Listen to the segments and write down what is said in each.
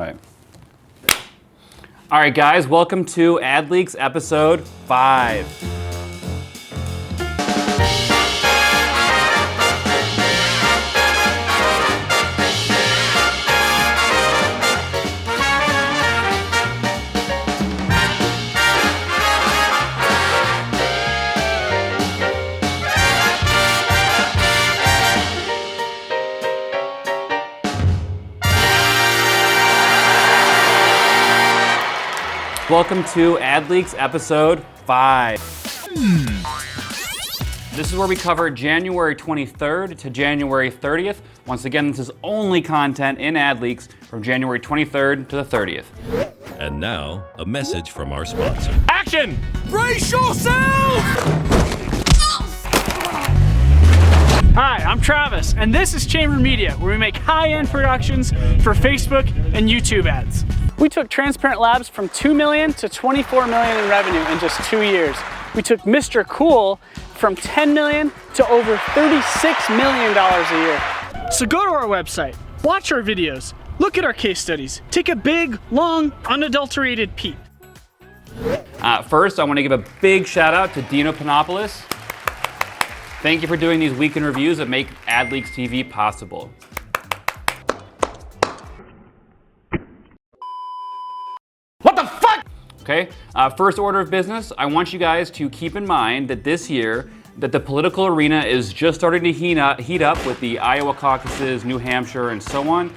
right. All right, guys, welcome to AdLeaks episode 5. Welcome to AdLeaks episode 5. This is where we cover January 23rd to January 30th. Once again, this is only content in AdLeaks from January 23rd to the 30th. And now, a message from our sponsor. Action! Brace yourself! Hi, I'm Travis, and this is Chamber Media, where we make high-end productions for Facebook and YouTube ads. We took Transparent Labs from $2 million to $24 million in revenue in just 2 years. We took Mr. Cool from $10 million to over $36 million a year. So go to our website, watch our videos, look at our case studies, take a big, long, unadulterated peek. First, I want to give a big shout out to Dino Panopoulos. Thank you for doing these weekend reviews that make AdLeaksTV possible. What the fuck? Okay, first order of business, I want you guys to keep in mind that this year, that the political arena is just starting to heat up with the Iowa caucuses, New Hampshire, and so on.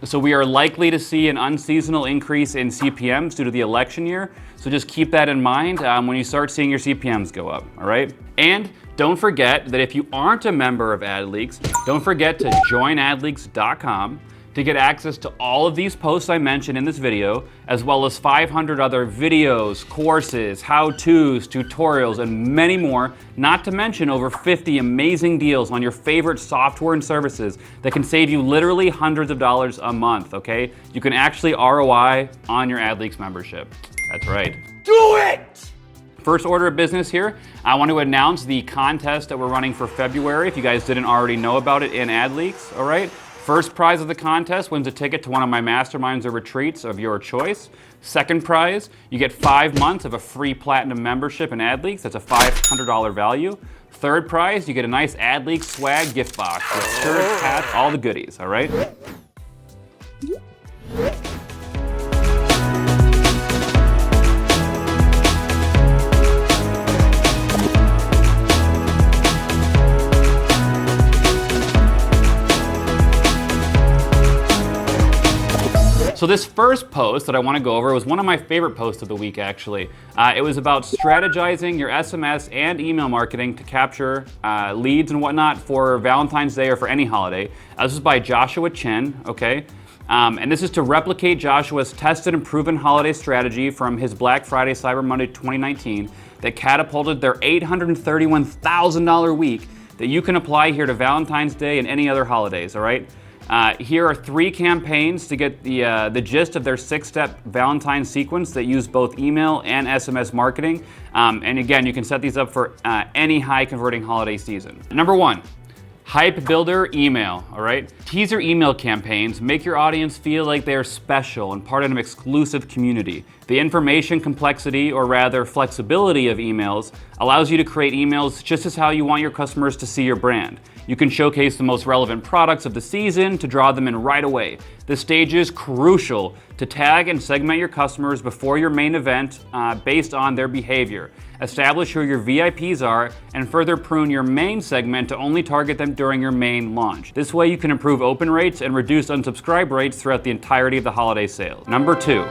So we are likely to see an unseasonal increase in CPMs due to the election year. So just keep that in mind when you start seeing your CPMs go up, all right? And don't forget that if you aren't a member of AdLeaks, don't forget to join AdLeaks.com to get access to all of these posts I mentioned in this video, as well as 500 other videos, courses, how-tos, tutorials, and many more, not to mention over 50 amazing deals on your favorite software and services that can save you literally hundreds of dollars a month, okay? You can actually ROI on your AdLeaks membership. That's right. Do it! First order of business here, I want to announce the contest that we're running for February, if you guys didn't already know about it in AdLeaks, all right? First prize of the contest wins a ticket to one of my masterminds or retreats of your choice. Second prize, you get 5 months of a free platinum membership in AdLeaks. That's a $500 value. Third prize, you get a nice AdLeaks swag gift box with shirts, hats, all the goodies, all right? So this first post that I want to go over was one of my favorite posts of the week, actually. It was about strategizing your SMS and email marketing to capture leads and whatnot for Valentine's Day or for any holiday. This is by Joshua Chin, okay? And this is to replicate Joshua's tested and proven holiday strategy from his Black Friday Cyber Monday 2019 that catapulted their $831,000 week that you can apply here to Valentine's Day and any other holidays, all right? Here are 3 campaigns to get the gist of their 6-step Valentine sequence that use both email and SMS marketing. And again, you can set these up for any high converting holiday season. Number 1, hype builder email, all right? Teaser email campaigns make your audience feel like they're special and part of an exclusive community. The information complexity, or rather flexibility of emails, allows you to create emails just as how you want your customers to see your brand. You can showcase the most relevant products of the season to draw them in right away. This stage is crucial to tag and segment your customers before your main event based on their behavior. Establish who your VIPs are and further prune your main segment to only target them during your main launch. This way you can improve open rates and reduce unsubscribe rates throughout the entirety of the holiday sale. Number 2,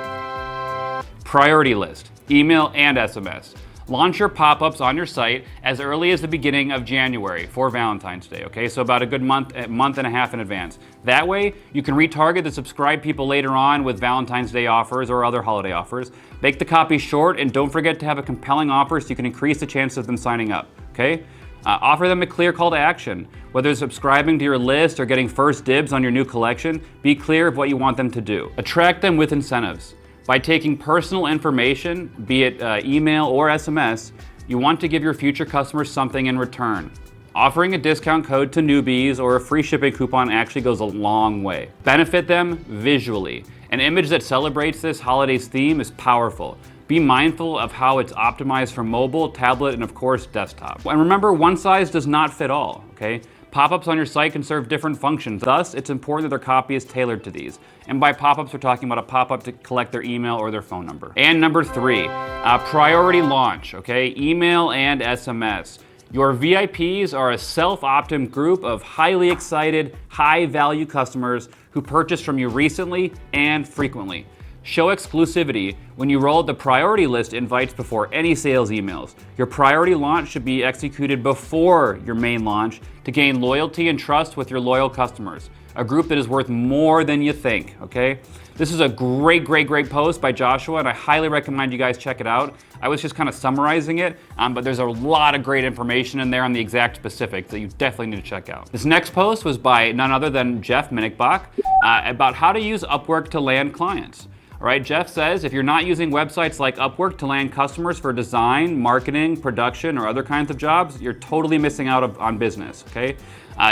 priority list, email and SMS. Launch your pop-ups on your site as early as the beginning of January for Valentine's Day, okay? So about a good month and a half in advance. That way, you can retarget the subscribed people later on with Valentine's Day offers or other holiday offers. Make the copy short and don't forget to have a compelling offer so you can increase the chances of them signing up, okay? Offer them a clear call to action. Whether subscribing to your list or getting first dibs on your new collection, be clear of what you want them to do. Attract them with incentives. By taking personal information, be it email or SMS, you want to give your future customers something in return. Offering a discount code to newbies or a free shipping coupon actually goes a long way. Benefit them visually. An image that celebrates this holiday's theme is powerful. Be mindful of how it's optimized for mobile, tablet, and of course, desktop. And remember, one size does not fit all, okay? Pop-ups on your site can serve different functions. Thus, it's important that their copy is tailored to these. And by pop-ups, we're talking about a pop-up to collect their email or their phone number. And number 3, priority launch, okay? Email and SMS. Your VIPs are a self-optim group of highly excited, high-value customers who purchase from you recently and frequently. Show exclusivity when you roll out the priority list invites before any sales emails. Your priority launch should be executed before your main launch to gain loyalty and trust with your loyal customers, a group that is worth more than you think, okay? This is a great post by Joshua, and I highly recommend you guys check it out. I was just kind of summarizing it, but there's a lot of great information in there on the exact specifics that you definitely need to check out. This next post was by none other than Jeff Minichbach about how to use Upwork to land clients. All right, Jeff says, if you're not using websites like Upwork to land customers for design, marketing, production, or other kinds of jobs, you're totally missing out on business, okay?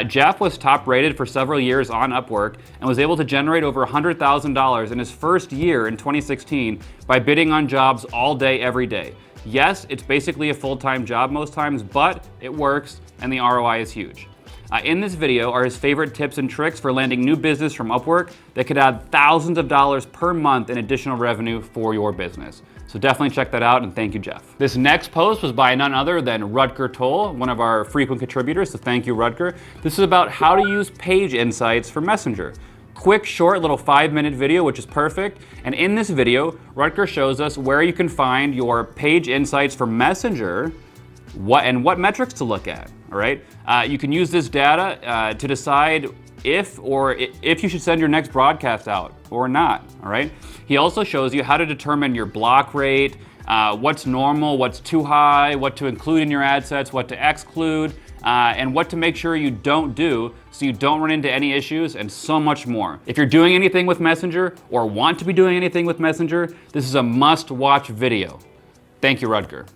Jeff was top rated for several years on Upwork and was able to generate over $100,000 in his first year in 2016 by bidding on jobs all day, every day. Yes, it's basically a full-time job most times, but it works and the ROI is huge. In this video are his favorite tips and tricks for landing new business from Upwork that could add thousands of dollars per month in additional revenue for your business. So definitely check that out, and thank you, Jeff. This next post was by none other than Rutger Toll, one of our frequent contributors, so thank you, Rutger. This is about how to use page insights for Messenger. Quick, short, little 5-minute video, which is perfect. And in this video, Rutger shows us where you can find your page insights for Messenger, what metrics to look at, all right? You can use this data to decide if you should send your next broadcast out or not, all right? He also shows you how to determine your block rate, what's normal, what's too high, what to include in your ad sets, what to exclude, and what to make sure you don't do so you don't run into any issues, and so much more. If you're doing anything with Messenger or want to be doing anything with Messenger, this is a must-watch video. Thank you, Rutger.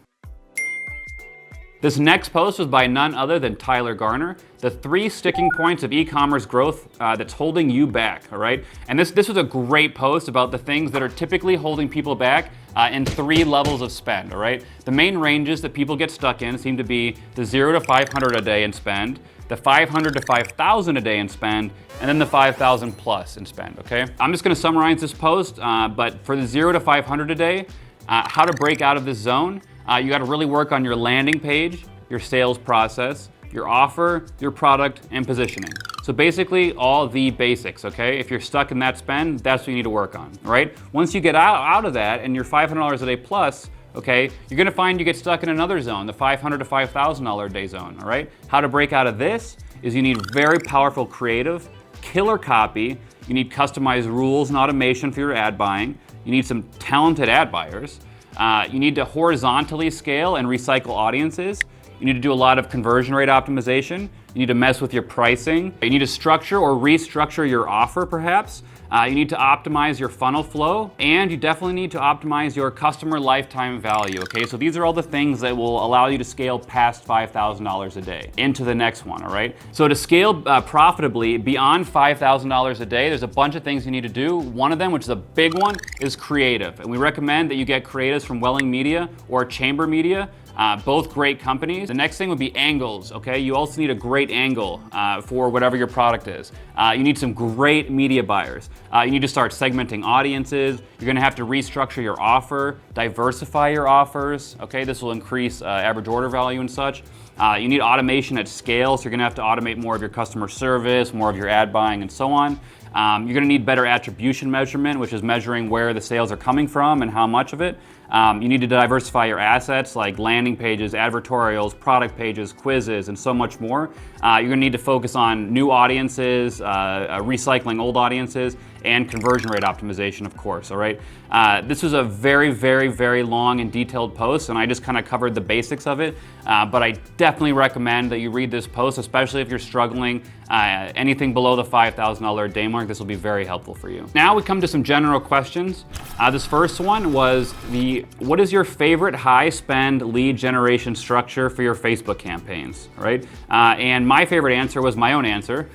This next post was by none other than Tyler Garner, the 3 sticking points of e-commerce growth that's holding you back, all right? And this was a great post about the things that are typically holding people back in 3 levels of spend, all right? The main ranges that people get stuck in seem to be the 0 to 500 a day in spend, the 500 to 5,000 a day in spend, and then the 5,000 plus in spend, okay? I'm just gonna summarize this post, but for the 0 to 500 a day, how to break out of this zone, you gotta really work on your landing page, your sales process, your offer, your product, and positioning. So basically all the basics, okay? If you're stuck in that spend, that's what you need to work on, all right? Once you get out of that and you're $500 a day plus, okay, you're gonna find you get stuck in another zone, the $500 to $5,000 a day zone, all right? How to break out of this is you need very powerful creative, killer copy, you need customized rules and automation for your ad buying, you need some talented ad buyers, you need to horizontally scale and recycle audiences. You need to do a lot of conversion rate optimization. You need to mess with your pricing. You need to structure or restructure your offer, perhaps. You need to optimize your funnel flow, and you definitely need to optimize your customer lifetime value, okay? So these are all the things that will allow you to scale past $5,000 a day into the next one, all right? So to scale profitably beyond $5,000 a day, there's a bunch of things you need to do. One of them, which is a big one, is creative. And we recommend that you get creatives from Welling Media or Chamber Media. Both great companies. The next thing would be angles, okay? You also need a great angle for whatever your product is. You need some great media buyers. You need to start segmenting audiences. You're gonna have to restructure your offer, diversify your offers, okay? This will increase average order value and such. You need automation at scale, so you're gonna have to automate more of your customer service, more of your ad buying, and so on. You're gonna need better attribution measurement, which is measuring where the sales are coming from and how much of it. You need to diversify your assets like landing pages, advertorials, product pages, quizzes, and so much more. You're gonna need to focus on new audiences, recycling old audiences, and conversion rate optimization, of course, all right? This was a very, very, very long and detailed post, and I just kind of covered the basics of it, but I definitely recommend that you read this post, especially if you're struggling anything below the $5,000 a day mark. This will be very helpful for you. Now we come to some general questions. This first one was what is your favorite high spend lead generation structure for your Facebook campaigns, all right? And my favorite answer was my own answer.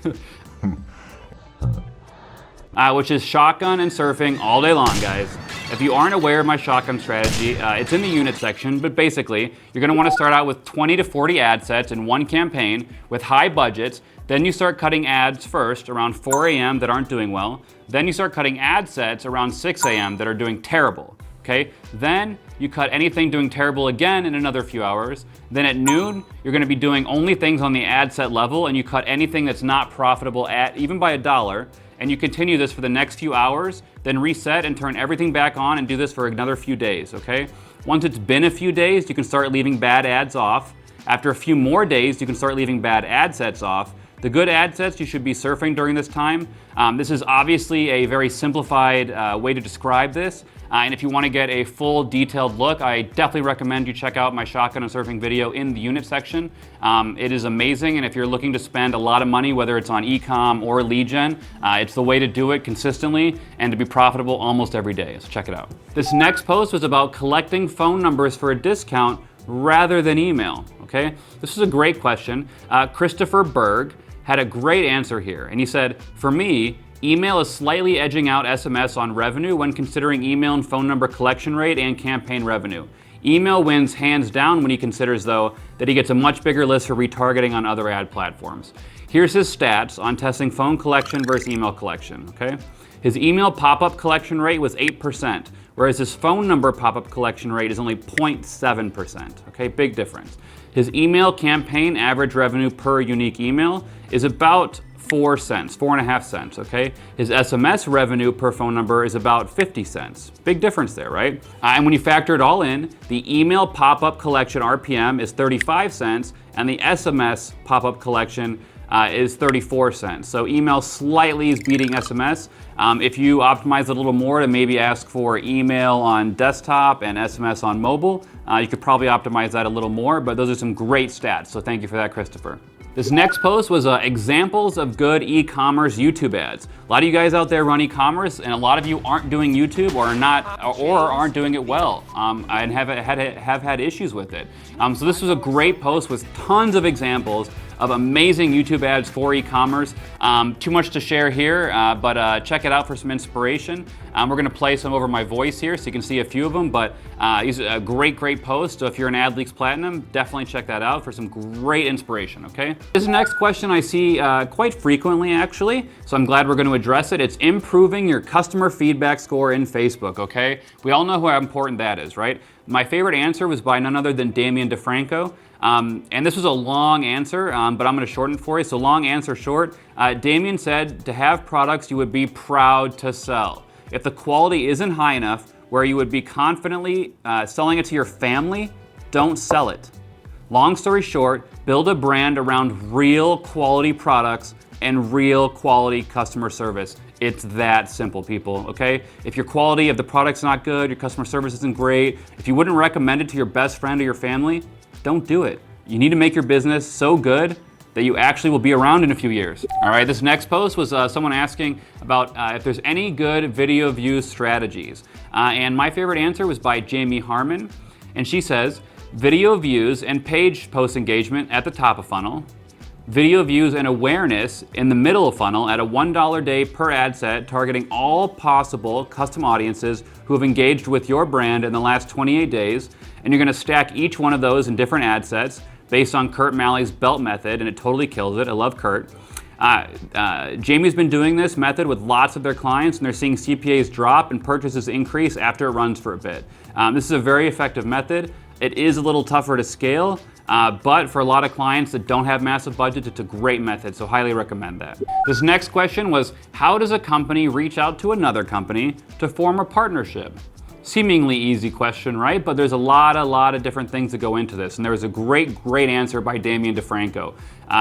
which is shotgun and surfing all day long, guys. If you aren't aware of my shotgun strategy, it's in the unit section, but basically, you're gonna wanna start out with 20 to 40 ad sets in one campaign with high budgets. Then you start cutting ads first around 4 a.m. that aren't doing well. Then you start cutting ad sets around 6 a.m. that are doing terrible, okay? Then you cut anything doing terrible again in another few hours. Then at noon, you're gonna be doing only things on the ad set level, and you cut anything that's not profitable at even by $1, and you continue this for the next few hours, then reset and turn everything back on and do this for another few days, okay? Once it's been a few days, you can start leaving bad ads off. After a few more days, you can start leaving bad ad sets off. The good ad sets you should be surfing during this time. This is obviously a very simplified way to describe this. And if you want to get a full detailed look, I definitely recommend you check out my shotgun and surfing video in the unit section. It is amazing, and if you're looking to spend a lot of money, whether it's on e-com or lead gen, it's the way to do it consistently and to be profitable almost every day, so check it out. This next post was about collecting phone numbers for a discount rather than email, okay? This is a great question. Christopher Berg had a great answer here, and he said, for me, email is slightly edging out SMS on revenue when considering email and phone number collection rate and campaign revenue. Email wins hands down when he considers, though, that he gets a much bigger list for retargeting on other ad platforms. Here's his stats on testing phone collection versus email collection, okay? His email pop-up collection rate was 8%, whereas his phone number pop-up collection rate is only 0.7%, okay? Big difference. His email campaign average revenue per unique email is about 4 cents, 4.5 cents, okay? His SMS revenue per phone number is about 50 cents. Big difference there, right? And when you factor it all in, the email pop-up collection RPM is 35 cents, and the SMS pop-up collection is 34 cents. So email slightly is beating SMS. If you optimize it a little more to maybe ask for email on desktop and SMS on mobile, you could probably optimize that a little more, but those are some great stats, so thank you for that, Christopher. This next post was examples of good e-commerce YouTube ads. A lot of you guys out there run e-commerce, and a lot of you aren't doing YouTube or aren't doing it well, and have had issues with it. So this was a great post with tons of examples of amazing YouTube ads for e-commerce. Too much to share here, but check it out for some inspiration. We're gonna play some over my voice here so you can see a few of them, but these are a great post. So if you're an AdLeaks Platinum, definitely check that out for some great inspiration, okay? This next question I see quite frequently, actually, so I'm glad we're gonna address it. It's improving your customer feedback score in Facebook, okay? We all know how important that is, right? My favorite answer was by none other than Damien DeFranco. And this was a long answer, but I'm gonna shorten it for you. So long answer short, Damien said to have products you would be proud to sell. If the quality isn't high enough where you would be confidently selling it to your family, don't sell it. Long story short, build a brand around real quality products and real quality customer service. It's that simple, people, okay? If your quality of the product's not good, your customer service isn't great, if you wouldn't recommend it to your best friend or your family, don't do it. You need to make your business so good that you actually will be around in a few years. All right, this next post was someone asking about if there's any good video views strategies. And my favorite answer was by Jamie Harmon. And she says, video views and page post engagement at the top of funnel, video views and awareness in the middle of funnel at a $1 a day per ad set, targeting all possible custom audiences who have engaged with your brand in the last 28 days. And you're gonna stack each one of those in different ad sets based on Kurt Malley's belt method, and it totally kills it. I love Kurt. Jamie's been doing this method with lots of their clients, and they're seeing CPAs drop and purchases increase after it runs for a bit. This is a very effective method. It is a little tougher to scale, but for a lot of clients that don't have massive budgets, it's a great method, so highly recommend that. This next question was, how does a company reach out to another company to form a partnership? Seemingly easy question, right? But there's a lot of different things that go into this, and there was a great answer by Damien DeFranco.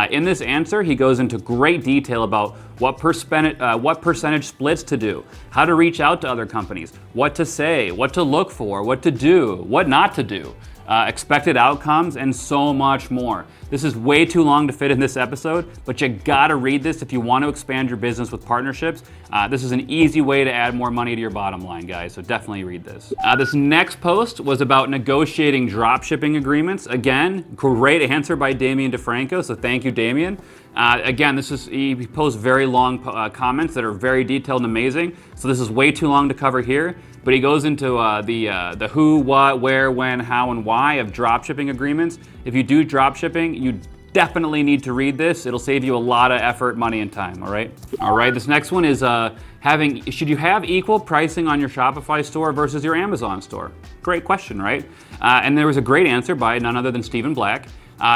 In this answer, he goes into great detail about what percentage splits to do, how to reach out to other companies, what to say, what to look for, what to do, what not to do. expected outcomes, and so much more. This is way too long to fit in this episode, but you gotta read this if you want to expand your business with partnerships. This is an easy way to add more money to your bottom line, guys, so definitely read this. This next post was about negotiating drop shipping agreements. Again, great answer by Damien DeFranco, so thank you, Damien. Again, he posts very long comments that are very detailed and amazing, so this is way too long to cover here, but he goes into the who, what, where, when, how, and why of drop shipping agreements. If you do drop shipping, you definitely need to read this. It'll save you a lot of effort, money, and time, all right? All right, this next one is should you have equal pricing on your Shopify store versus your Amazon store? Great question, right? And there was a great answer by none other than Stephen Black.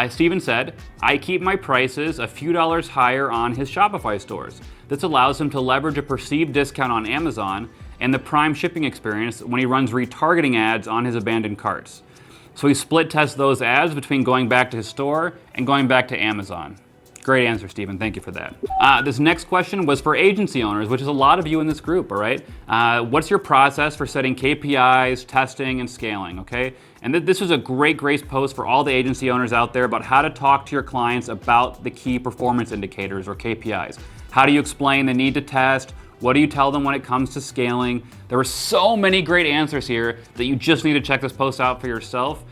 Stephen said, I keep my prices a few dollars higher on his Shopify stores. This allows him to leverage a perceived discount on Amazon and the prime shipping experience when he runs retargeting ads on his abandoned carts. So he split tests those ads between going back to his store and going back to Amazon. Great answer, Stephen. Thank you for that. This next question was for agency owners, which is a lot of you in this group, all right? What's your process for setting KPIs, testing, and scaling, okay? And this was a great post for all the agency owners out there about how to talk to your clients about the key performance indicators or KPIs. How do you explain the need to test? What do you tell them when it comes to scaling? There were so many great answers here that you just need to check this post out for yourself.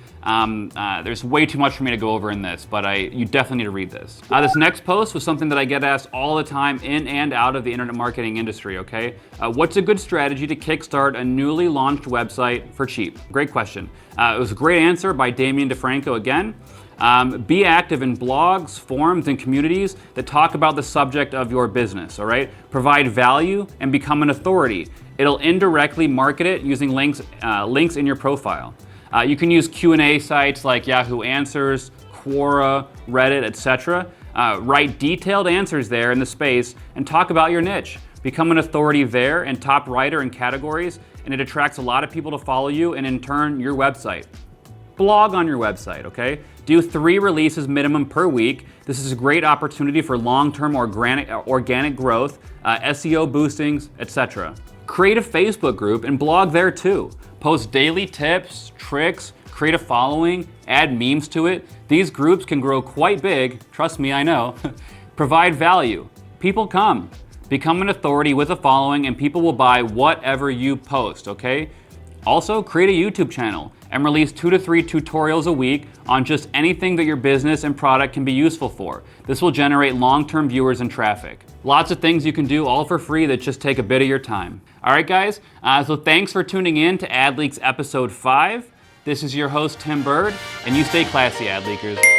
There's way too much for me to go over in this, but you definitely need to read this. This next post was something that I get asked all the time in and out of the internet marketing industry, okay? What's a good strategy to kickstart a newly launched website for cheap? Great question. It was a great answer by Damien DeFranco again. Be active in blogs, forums, and communities that talk about the subject of your business, all right? Provide value and become an authority. It'll indirectly market it using links in your profile. You can use Q&A sites like Yahoo Answers, Quora, Reddit, etc. Write detailed answers there in the space and talk about your niche. Become an authority there and top writer in categories, and it attracts a lot of people to follow you and in turn your website. Blog on your website, okay? Do 3 releases minimum per week. This is a great opportunity for long-term organic growth, SEO boostings, etc. Create a Facebook group and blog there too. Post daily tips, tricks, create a following, add memes to it. These groups can grow quite big, trust me, I know. Provide value. People come. Become an authority with a following and people will buy whatever you post, okay? Also, create a YouTube channel and release 2 to 3 tutorials a week on just anything that your business and product can be useful for. This will generate long-term viewers and traffic. Lots of things you can do all for free that just take a bit of your time. All right, guys, so thanks for tuning in to AdLeaks episode 5. This is your host, Tim Bird, and you stay classy, AdLeakers.